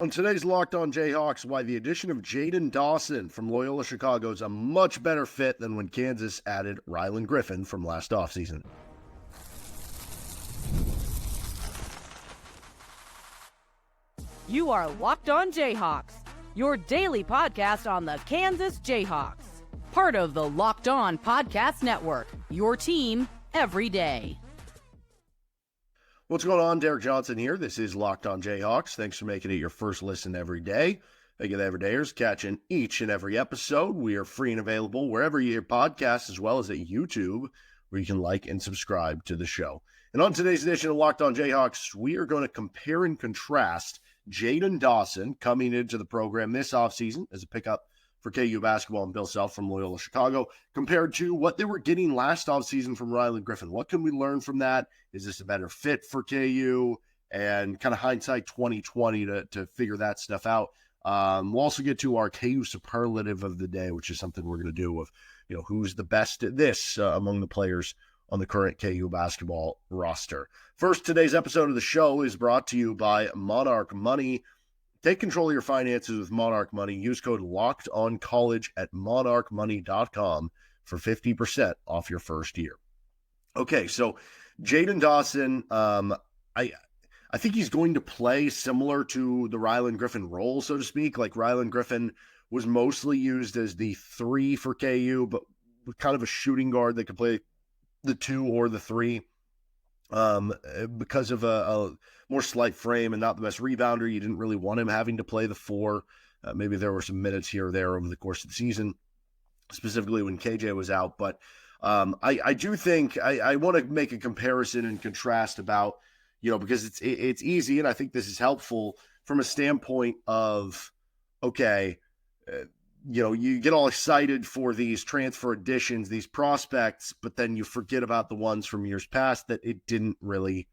On today's Locked On Jayhawks, why the addition of Jayden Dawson from Loyola Chicago is a much better fit than when Kansas added Rylan Griffen from last offseason. You are Locked On Jayhawks, your daily podcast on the Kansas Jayhawks. Part of the Locked On Podcast Network, your team every day. What's going on? Derek Johnson here. This is Locked On Jayhawks. Thanks for making it your first listen every day. Thank you to everydayers catching each and every episode. We are free and available wherever you hear podcasts, as well as at YouTube, where you can like and subscribe to the show. And on today's edition of Locked On Jayhawks, we are going to compare and contrast Jayden Dawson coming into the program this offseason as a pickup for KU basketball and Bill Self from Loyola Chicago, compared to what they were getting last offseason from Rylan Griffen. What can we learn from that? Is this a better fit for KU? And kind of hindsight 2020 to figure that stuff out. We'll also get to our KU superlative of the day, which is something we're going to do of, who's the best at this among the players on the current KU basketball roster. First, today's episode of the show is brought to you by Monarch Money. Take control of your finances with Monarch Money. Use code LOCKEDONCollege at monarchmoney.com for 50% off your first year. Okay, so Jayden Dawson, I think he's going to play similar to the Rylan Griffen role, so to speak. Like Rylan Griffen was mostly used as the 3 for KU, but with kind of a shooting guard that could play the 2 or the 3. Because of a more slight frame and not the best rebounder, you didn't really want him having to play the 4. Maybe there were some minutes here or there over the course of the season, specifically when KJ was out. But I do think I want to make a comparison and contrast about, because it's easy, and I think this is helpful from a standpoint of, okay, you get all excited for these transfer additions, these prospects, but then you forget about the ones from years past that it didn't really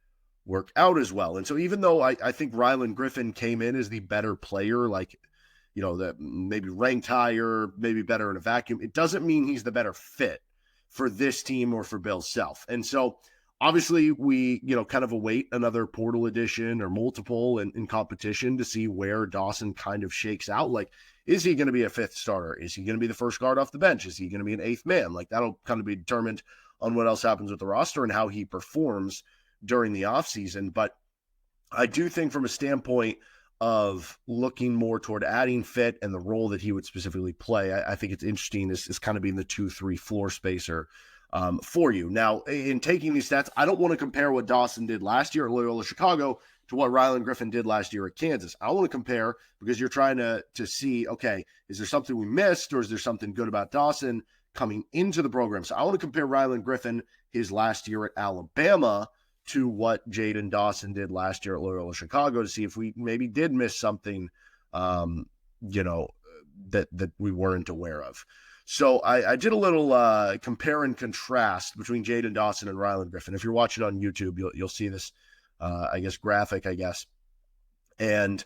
work out as well. And so even though I think Rylan Griffen came in as the better player, that maybe ranked higher, maybe better in a vacuum, it doesn't mean he's the better fit for this team or for Bill Self. And so obviously we, kind of await another portal edition or multiple in competition to see where Dawson kind of shakes out. Like, is he going to be a 5th starter? Is he going to be the first guard off the bench? Is he going to be an 8th man? Like, that'll kind of be determined on what else happens with the roster and how he performs during the offseason. But I do think from a standpoint of looking more toward adding fit and the role that he would specifically play, I think it's interesting is kind of being the 2-3 floor spacer for you. Now, in taking these stats, I don't want to compare what Dawson did last year at Loyola Chicago to what Rylan Griffen did last year at Kansas. I want to compare because you're trying to see, okay, is there something we missed or is there something good about Dawson coming into the program? So I want to compare Rylan Griffen his last year at Alabama to what Jayden Dawson did last year at Loyola Chicago to see if we maybe did miss something, that we weren't aware of. So I did a little compare and contrast between Jayden Dawson and Rylan Griffen. If you're watching on YouTube, you'll see this, graphic, And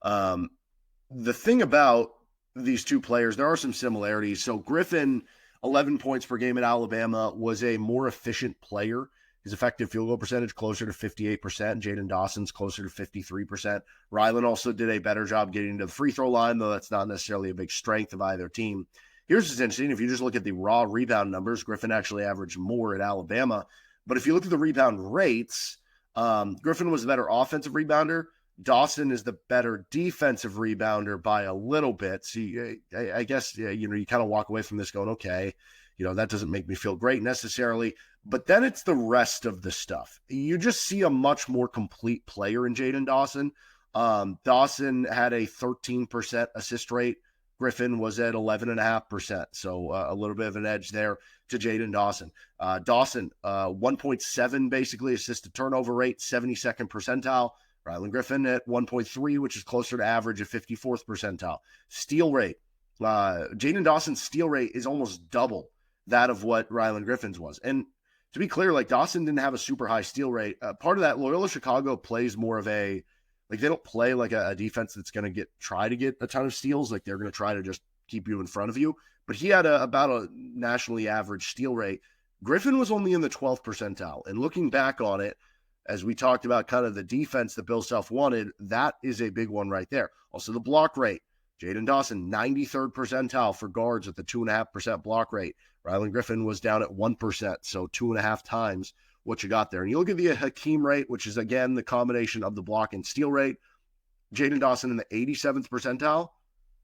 the thing about these two players, there are some similarities. So Griffen, 11 points per game at Alabama, was a more efficient player. His effective field goal percentage closer to 58%. Jayden Dawson's closer to 53%. Rylan also did a better job getting to the free throw line, though that's not necessarily a big strength of either team. Here's what's interesting. If you just look at the raw rebound numbers, Griffen actually averaged more at Alabama. But if you look at the rebound rates, Griffen was the better offensive rebounder. Dawson is the better defensive rebounder by a little bit. So I guess, you kind of walk away from this going, okay, that doesn't make me feel great necessarily. But then it's the rest of the stuff. You just see a much more complete player in Jayden Dawson. Dawson had a 13% assist rate. Griffen was at 11.5%. So a little bit of an edge there to Jayden Dawson. Dawson, 1.7 basically assist to turnover rate, 72nd percentile. Rylan Griffen at 1.3, which is closer to average at 54th percentile. Steal rate. Jayden Dawson's steal rate is almost double that of what Rylan Griffen's was. And to be clear, Dawson didn't have a super high steal rate. Part of that, Loyola Chicago plays more of a, they don't play like a defense that's going to try to get a ton of steals. They're going to try to just keep you in front of you. But he had about a nationally average steal rate. Griffen was only in the 12th percentile. And looking back on it, as we talked about kind of the defense that Bill Self wanted, that is a big one right there. Also, the block rate. Jayden Dawson, 93rd percentile for guards at the 2.5% block rate. Rylan Griffen was down at 1%, so 2.5 times what you got there. And you look at the Hakeem rate, which is, again, the combination of the block and steal rate. Jayden Dawson in the 87th percentile,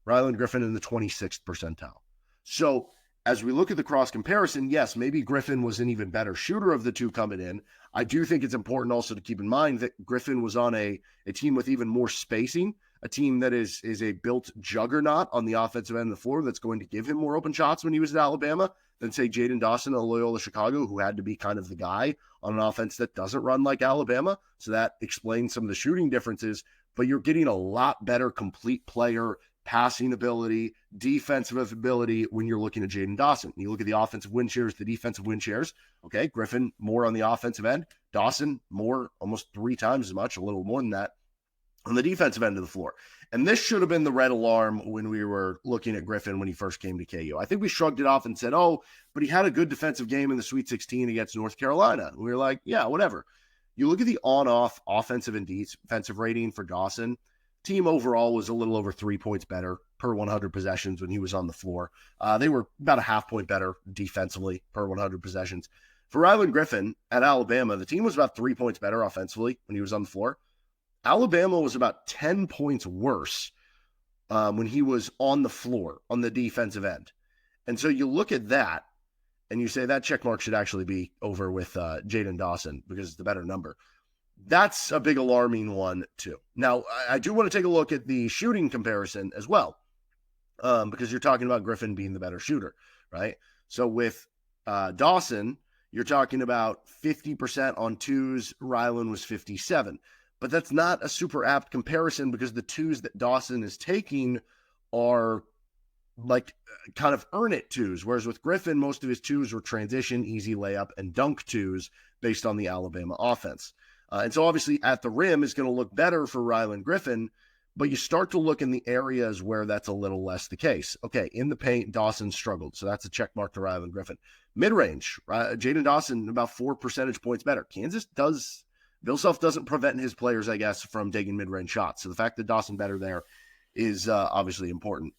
Rylan Griffen in the 26th percentile. So as we look at the cross comparison, yes, maybe Griffen was an even better shooter of the two coming in. I do think it's important also to keep in mind that Griffen was on a team with even more spacing, a team that is a built juggernaut on the offensive end of the floor that's going to give him more open shots when he was at Alabama than, say, Jayden Dawson at Loyola Chicago, who had to be kind of the guy on an offense that doesn't run like Alabama. So that explains some of the shooting differences, but you're getting a lot better complete player, passing ability, defensive ability when you're looking at Jayden Dawson. You look at the offensive win shares, the defensive win shares. Okay, Griffen more on the offensive end. Dawson more, almost 3 times as much, a little more than that, on the defensive end of the floor. And this should have been the red alarm when we were looking at Griffen when he first came to KU. I think we shrugged it off and said, oh, but he had a good defensive game in the Sweet 16 against North Carolina. And we were like, yeah, whatever. You look at the on-off offensive and defensive rating for Dawson. Team overall was a little over 3 points better per 100 possessions when he was on the floor. They were about a half point better defensively per 100 possessions. For Rylan Griffen at Alabama, the team was about 3 points better offensively when he was on the floor. Alabama was about 10 points worse when he was on the floor on the defensive end. And so you look at that and you say that check mark should actually be over with Jayden Dawson because it's the better number. That's a big alarming one too. Now, I do want to take a look at the shooting comparison as well, because you're talking about Griffen being the better shooter, right? So with Dawson, you're talking about 50% on twos. Rylan was 57. But that's not a super apt comparison because the twos that Dawson is taking are like kind of earn it twos, whereas with Griffen, most of his twos were transition, easy layup, and dunk twos based on the Alabama offense. And so obviously at the rim is going to look better for Rylan Griffen, but you start to look in the areas where that's a little less the case. Okay, in the paint, Dawson struggled, so that's a check mark to Rylan Griffen. Mid-range, Jayden Dawson about 4 percentage points better. Bill Self doesn't prevent his players, I guess, from taking mid-range shots. So the fact that Dawson better there is obviously important.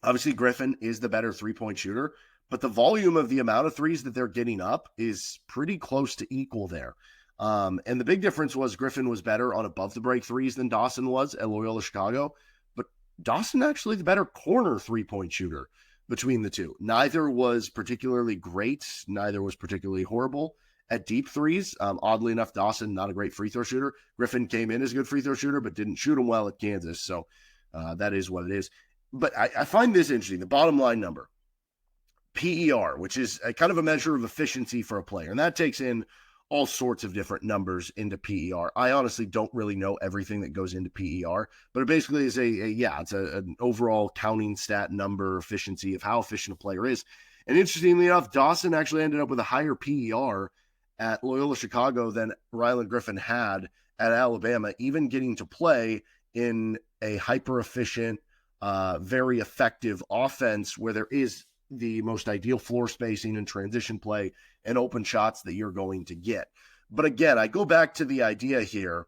Obviously, Griffen is the better three-point shooter, but the volume of the amount of threes that they're getting up is pretty close to equal there. And the big difference was Griffen was better on above-the-break threes than Dawson was at Loyola Chicago, but Dawson actually the better corner three-point shooter between the two. Neither was particularly great. Neither was particularly horrible at deep threes. Oddly enough, Dawson, not a great free throw shooter. Griffen came in as a good free throw shooter, but didn't shoot them well at Kansas. So that is what it is. But I find this interesting. The bottom line number, PER, which is a kind of a measure of efficiency for a player. And that takes in all sorts of different numbers into PER. I honestly don't really know everything that goes into PER, but it basically is it's an overall counting stat number efficiency of how efficient a player is. And interestingly enough, Dawson actually ended up with a higher PER at Loyola Chicago than Rylan Griffen had at Alabama, even getting to play in a hyper-efficient, very effective offense where there is the most ideal floor spacing and transition play and open shots that you're going to get. But again, I go back to the idea here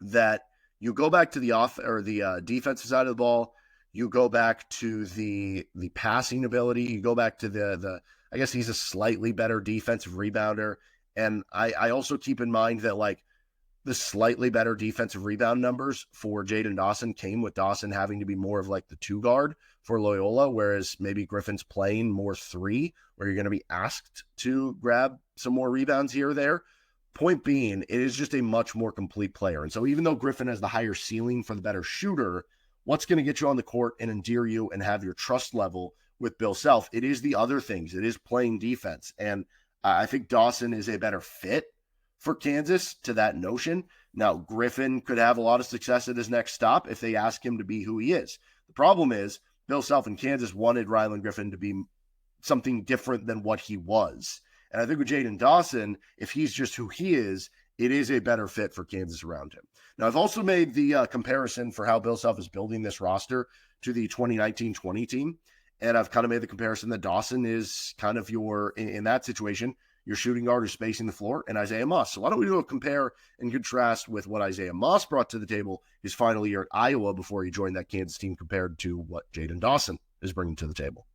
that you go back to the defensive side of the ball, you go back to the passing ability, you go back to I guess he's a slightly better defensive rebounder. And I also keep in mind that like the slightly better defensive rebound numbers for Jayden Dawson came with Dawson having to be more of like the two guard for Loyola, whereas maybe Griffen's playing more three, where you're going to be asked to grab some more rebounds here or there. Point being, it is just a much more complete player. And so even though Griffen has the higher ceiling for the better shooter, what's going to get you on the court and endear you and have your trust level with Bill Self, it is the other things. It is playing defense. And I think Dawson is a better fit for Kansas to that notion. Now, Griffen could have a lot of success at his next stop if they ask him to be who he is. The problem is Bill Self in Kansas wanted Rylan Griffen to be something different than what he was. And I think with Jayden Dawson, if he's just who he is, it is a better fit for Kansas around him. Now, I've also made the comparison for how Bill Self is building this roster to the 2019-20 team. And I've kind of made the comparison that Dawson is kind of in that situation, your shooting guard who's spacing the floor, and Isaiah Moss. So why don't we do a compare and contrast with what Isaiah Moss brought to the table his final year at Iowa before he joined that Kansas team compared to what Jayden Dawson is bringing to the table.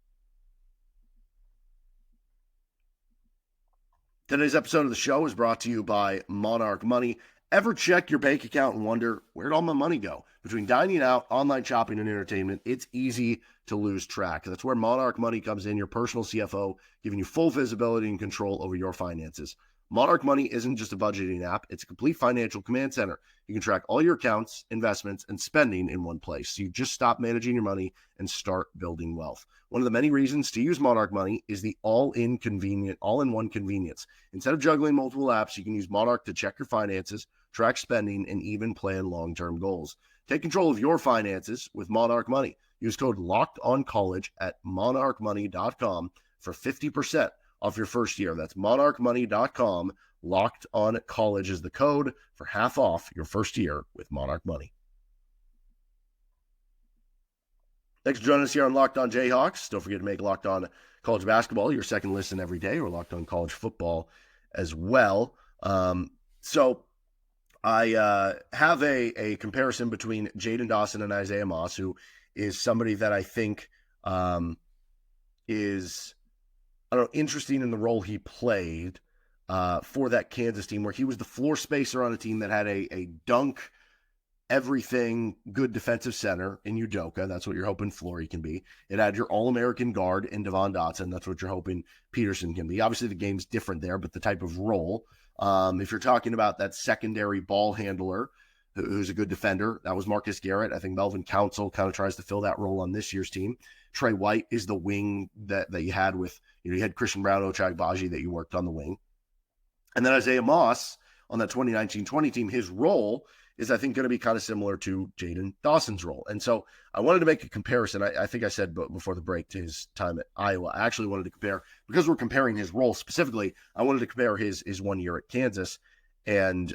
Today's episode of the show is brought to you by Monarch Money. Ever check your bank account and wonder, where'd all my money go? Between dining out, online shopping, and entertainment, it's easy to lose track. That's where Monarch Money comes in, your personal CFO, giving you full visibility and control over your finances. Monarch Money isn't just a budgeting app, it's a complete financial command center. You can track all your accounts, investments, and spending in one place. So you just stop managing your money and start building wealth. One of the many reasons to use Monarch Money is the all-in-one convenience. Instead of juggling multiple apps, you can use Monarch to check your finances, track spending, and even plan long-term goals. Take control of your finances with Monarch Money. Use code LOCKEDONCOLLEGE at monarchmoney.com for 50% off your first year. That's monarchmoney.com. Locked on College is the code for half off your first year with Monarch Money. Thanks for joining us here on Locked On Jayhawks. Don't forget to make Locked On College Basketball your second listen every day, or Locked On College Football as well. So I have a comparison between Jayden Dawson and Isaiah Moss, who is somebody that I think is interesting in the role he played for that Kansas team, where he was the floor spacer on a team that had a dunk, everything, good defensive center in Udoka. That's what you're hoping Flory can be. It had your All-American guard in Dawson. That's what you're hoping Peterson can be. Obviously, the game's different there, but the type of role. If you're talking about that secondary ball handler who's a good defender, that was Marcus Garrett. I think Melvin Council kind of tries to fill that role on this year's team. Trey White is the wing that you had with, you had Christian Brown, Ochai Agbaji that you worked on the wing. And then Isaiah Moss on that 2019-20 team, his role is, I think, going to be kind of similar to Jayden Dawson's role. And so I wanted to make a comparison. I think I said before the break to his time at Iowa, I actually wanted to compare, because we're comparing his role specifically, I wanted to compare his 1 year at Kansas and,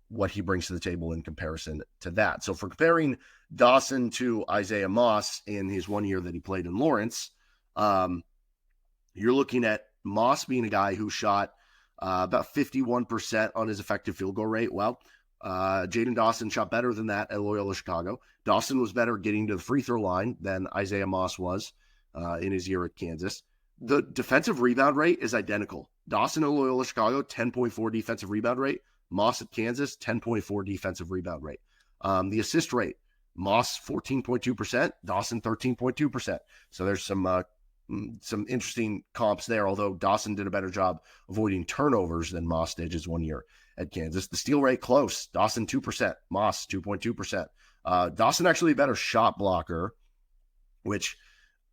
what he brings to the table in comparison to that. So for comparing Dawson to Isaiah Moss in his 1 year that he played in Lawrence, you're looking at Moss being a guy who shot about 51% on his effective field goal rate. Well, Jayden Dawson shot better than that at Loyola Chicago. Dawson was better getting to the free throw line than Isaiah Moss was in his year at Kansas. The defensive rebound rate is identical. Dawson at Loyola Chicago, 10.4 defensive rebound rate. Moss at Kansas, 10.4 defensive rebound rate. The assist rate, Moss 14.2%, Dawson 13.2%. So there's some interesting comps there, although Dawson did a better job avoiding turnovers than Moss did his 1 year at Kansas. The steal rate close, Dawson 2%, Moss 2.2%. Dawson actually a better shot blocker, which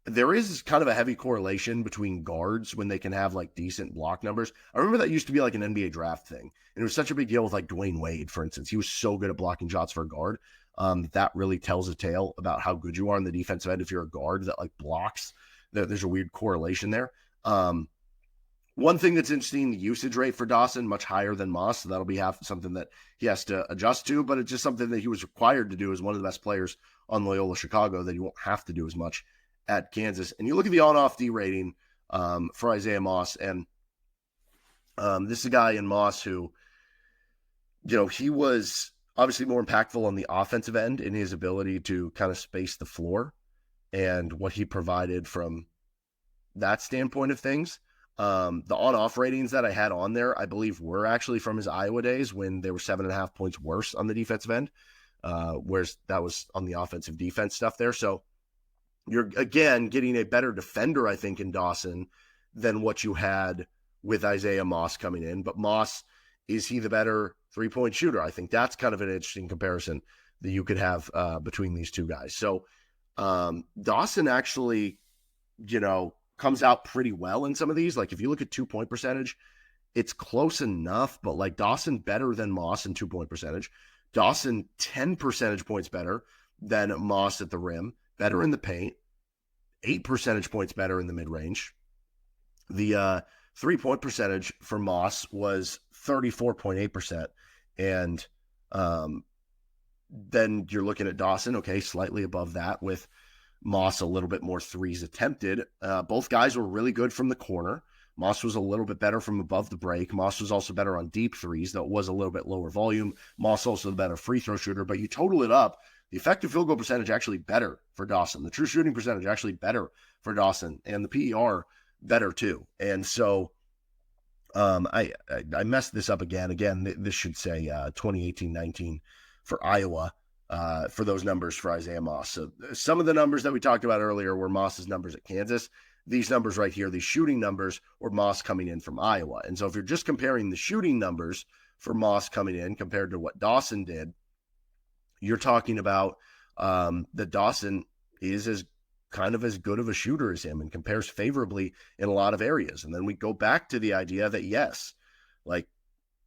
there is kind of a heavy correlation between guards when they can have like decent block numbers. I remember that used to be like an NBA draft thing. And it was such a big deal with like Dwayne Wade, for instance. He was so good at blocking shots for a guard. That really tells a tale about how good you are on the defensive end if you're a guard that like blocks. There's a weird correlation there. One thing that's interesting, the usage rate for Dawson, much higher than Moss. So that'll be something that he has to adjust to, but it's just something that he was required to do as one of the best players on Loyola Chicago that he won't have to do as much at Kansas. And you look at the on-off D rating for Isaiah Moss, and this is a guy in Moss who, he was obviously more impactful on the offensive end in his ability to kind of space the floor and what he provided from that standpoint of things. The on-off ratings that I had on there, I believe, were actually from his Iowa days when they were 7.5 points worse on the defensive end, whereas that was on the offensive defense stuff there. So you're, again, getting a better defender, I think, in Dawson than what you had with Isaiah Moss coming in. But Moss, is he the better three-point shooter? I think that's kind of an interesting comparison that you could have between these two guys. So Dawson actually, comes out pretty well in some of these. Like if you look at 2-point percentage, it's close enough, but like Dawson better than Moss in 2-point percentage. Dawson 10 percentage points better than Moss at the rim, better in the paint, 8 percentage points better in the mid-range. The 3-point percentage for Moss was 34.8%. And then you're looking at Dawson, okay, slightly above that, with Moss a little bit more threes attempted. Both guys were really good from the corner. Moss was a little bit better from above the break. Moss was also better on deep threes, though it was a little bit lower volume. Moss also the better free throw shooter, but you total it up, the effective field goal percentage actually better for Dawson. The true shooting percentage actually better for Dawson, and the PER better too. And so I messed this up again. Again, this should say 2018-19 for Iowa for those numbers for Isaiah Moss. So some of the numbers that we talked about earlier were Moss's numbers at Kansas. These numbers right here, these shooting numbers, were Moss coming in from Iowa. And so if you're just comparing the shooting numbers for Moss coming in compared to what Dawson did, you're talking about that Dawson is as kind of as good of a shooter as him and compares favorably in a lot of areas. And then we go back to the idea that, yes, like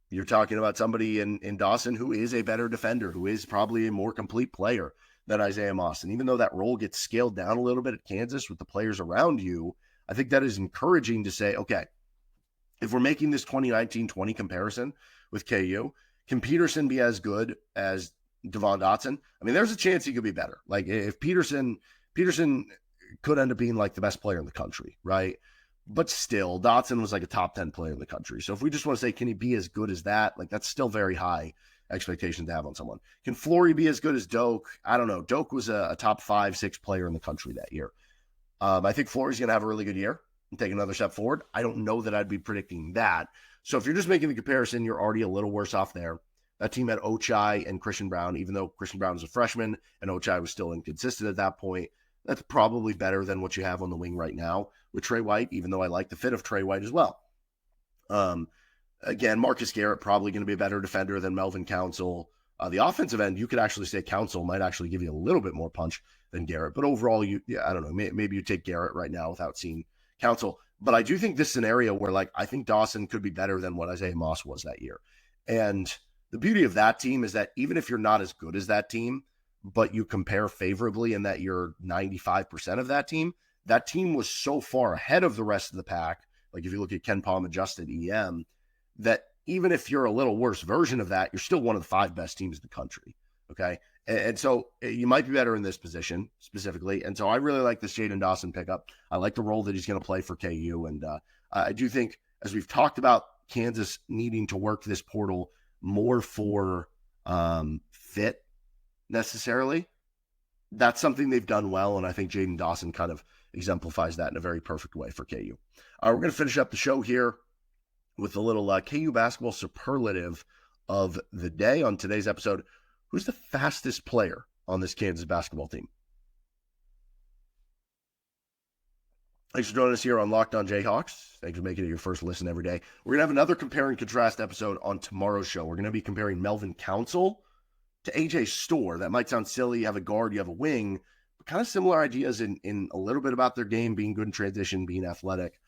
you're talking about somebody in Dawson who is a better defender, who is probably a more complete player than Isaiah Moss. And even though that role gets scaled down a little bit at Kansas with the players around you, I think that is encouraging to say, okay, if we're making this 2019-20 comparison with KU, can Peterson be as good as Devon Dotson? I mean, there's a chance he could be better. Like if Peterson could end up being like the best player in the country, right? But still, Dotson was like a top 10 player in the country. So if we just want to say, can he be as good as that? Like that's still very high expectation to have on someone. Can Flory be as good as Doak? I don't know. Doak was a top 5-6 player in the country that year. I think Flory's going to have a really good year and take another step forward. I don't know that I'd be predicting that. So if you're just making the comparison, you're already a little worse off there. That team had Ochai and Christian Braun, even though Christian Braun was a freshman and Ochai was still inconsistent at that point. That's probably better than what you have on the wing right now with Trey White, even though I like the fit of Trey White as well. Again, Marcus Garrett probably going to be a better defender than Melvin Council. The offensive end, you could actually say Council might actually give you a little bit more punch than Garrett. But overall, I don't know, maybe you take Garrett right now without seeing Council. But I do think this scenario where, like, I think Dawson could be better than what Isaiah Moss was that year. And the beauty of that team is that even if you're not as good as that team, but you compare favorably in that you're 95% of that team was so far ahead of the rest of the pack. Like if you look at Ken Palm adjusted EM, that even if you're a little worse version of that, you're still one of the 5 best teams in the country. Okay. And so you might be better in this position specifically. And so I really like this Jayden Dawson pickup. I like the role that he's going to play for KU. And I do think, as we've talked about, Kansas needing to work this portal more for fit necessarily. That's something they've done well. And I think Jayden Dawson kind of exemplifies that in a very perfect way for KU. We're going to finish up the show here with a little KU basketball superlative of the day on today's episode. Who's the fastest player on this Kansas basketball team? Thanks for joining us here on Locked On Jayhawks. Thanks for making it your first listen every day. We're going to have another compare and contrast episode on tomorrow's show. We're going to be comparing Melvin Council to AJ Storr. That might sound silly. You have a guard, you have a wing, but kind of similar ideas in a little bit about their game, being good in transition, being athletic.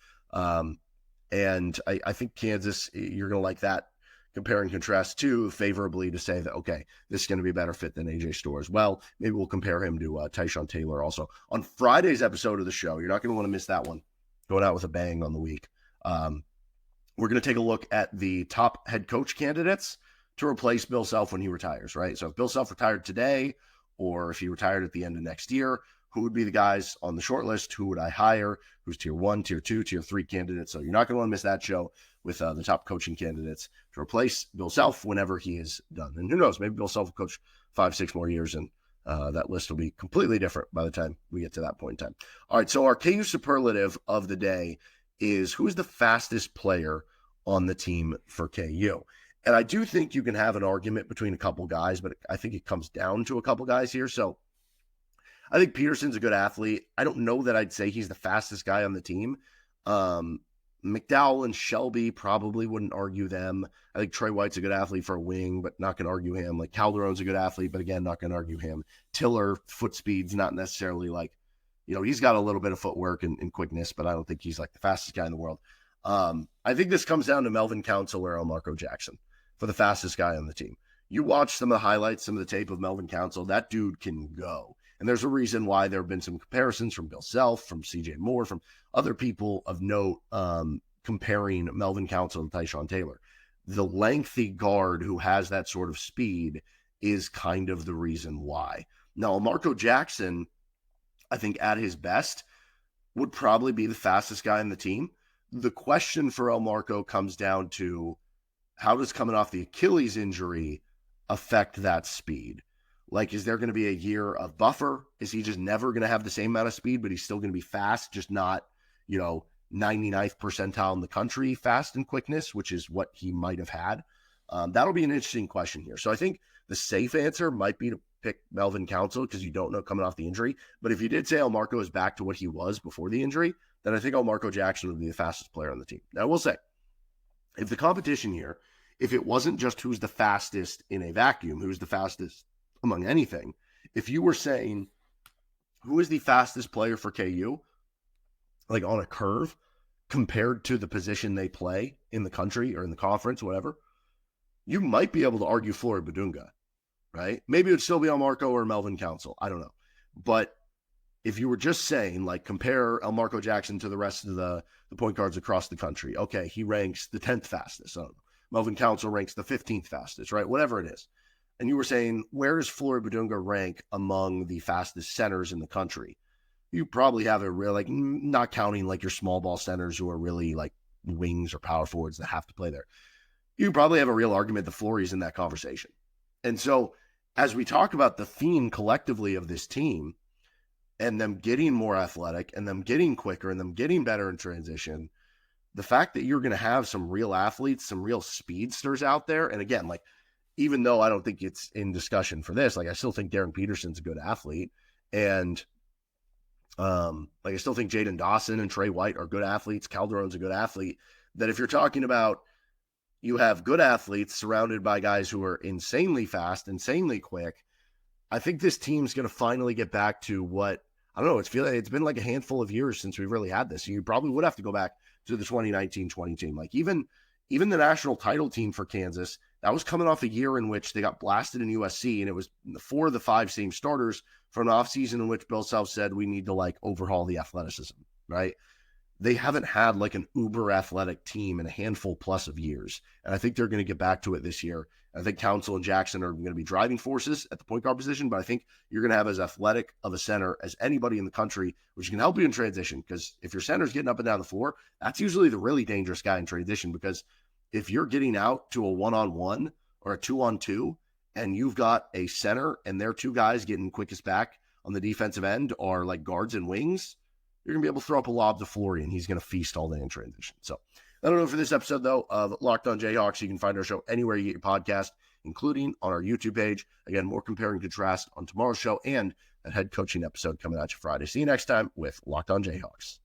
And I think Kansas, you're going to like that compare and contrast too favorably to say that, okay, this is going to be a better fit than AJ Storr as well. Maybe we'll compare him to Tyshawn Taylor also. On Friday's episode of the show, you're not going to want to miss that one. Going out with a bang on the week. We're going to take a look at the top head coach candidates to replace Bill Self when he retires, right? So if Bill Self retired today, or if he retired at the end of next year, who would be the guys on the short list? Who would I hire? Who's tier 1, tier 2, tier 3 candidates? So you're not going to want to miss that show with the top coaching candidates to replace Bill Self whenever he is done. And who knows, maybe Bill Self will coach 5-6 more years, and that list will be completely different by the time we get to that point in time. All right, so our KU superlative of the day is, who is the fastest player on the team for KU? And I do think you can have an argument between a couple guys, but I think it comes down to a couple guys here. So I think Peterson's a good athlete. I don't know that I'd say he's the fastest guy on the team. McDowell and Shelby probably wouldn't argue them. I think Trey White's a good athlete for a wing, but not going to argue him. Like Calderon's a good athlete, but again, not going to argue him. Tiller, foot speed's not necessarily like, he's got a little bit of footwork and quickness, but I don't think he's like the fastest guy in the world. I think this comes down to Melvin Council or Elmarko Jackson for the fastest guy on the team. You watch some of the highlights, some of the tape of Melvin Council, that dude can go. And there's a reason why there have been some comparisons from Bill Self, from CJ Moore, from other people of note comparing Melvin Council and Tyshawn Taylor. The lengthy guard who has that sort of speed is kind of the reason why. Now, Elmarko Jackson, I think at his best, would probably be the fastest guy on the team. the question for Elmarko comes down to, how does coming off the Achilles injury affect that speed? Like, is there going to be a year of buffer? Is he just never going to have the same amount of speed, but he's still going to be fast, just not, 99th percentile in the country fast and quickness, which is what he might have had? That'll be an interesting question here. So I think the safe answer might be to pick Melvin Council because you don't know coming off the injury. But if you did say Elmarko is back to what he was before the injury, then I think Elmarko Jackson would be the fastest player on the team. Now, I will say, if the competition here, if it wasn't just who's the fastest in a vacuum, who's the fastest among anything, if you were saying who is the fastest player for KU, like on a curve, compared to the position they play in the country or in the conference, whatever, you might be able to argue Flory Bidunga, right? Maybe it would still be Elmarko or Melvin Council. I don't know. But if you were just saying, like, compare Elmarko Jackson to the rest of the point guards across the country, okay, he ranks the 10th fastest. I don't know. Melvin Council ranks the 15th fastest, right? Whatever it is. And you were saying, where does Flory Bidunga rank among the fastest centers in the country? You probably have a real, like, not counting like your small ball centers who are really like wings or power forwards that have to play there. You probably have a real argument that Flory's in that conversation. And so as we talk about the theme collectively of this team and them getting more athletic and them getting quicker and them getting better in transition, the fact that you're going to have some real athletes, some real speedsters out there. And again, like, even though I don't think it's in discussion for this, like, I still think Darren Peterson's a good athlete. And like, I still think Jayden Dawson and Trey White are good athletes. Calderon's a good athlete. That if you're talking about, you have good athletes surrounded by guys who are insanely fast, insanely quick, I think this team's going to finally get back to what, I don't know, it's been like a handful of years since we've really had this. You probably would have to go back to the 2019-20 team. Like, even the national title team for Kansas, that was coming off a year in which they got blasted in USC, and it was 4 of the 5 same starters from an offseason in which Bill Self said we need to, like, overhaul the athleticism, right? They haven't had like an uber athletic team in a handful plus of years. And I think they're going to get back to it this year. I think Council and Jackson are going to be driving forces at the point guard position, but I think you're going to have as athletic of a center as anybody in the country, which can help you in transition. Because if your center's getting up and down the floor, that's usually the really dangerous guy in transition. Because if you're getting out to a 1-on-1 or a 2-on-2, and you've got a center and their 2 guys getting quickest back on the defensive end are like guards and wings, you're going to be able to throw up a lob to Flory, and he's going to feast all day in transition. So that'll do it for this episode, though, of Locked On Jayhawks. You can find our show anywhere you get your podcast, including on our YouTube page. Again, more compare and contrast on tomorrow's show and that head coaching episode coming out you Friday. See you next time with Locked On Jayhawks.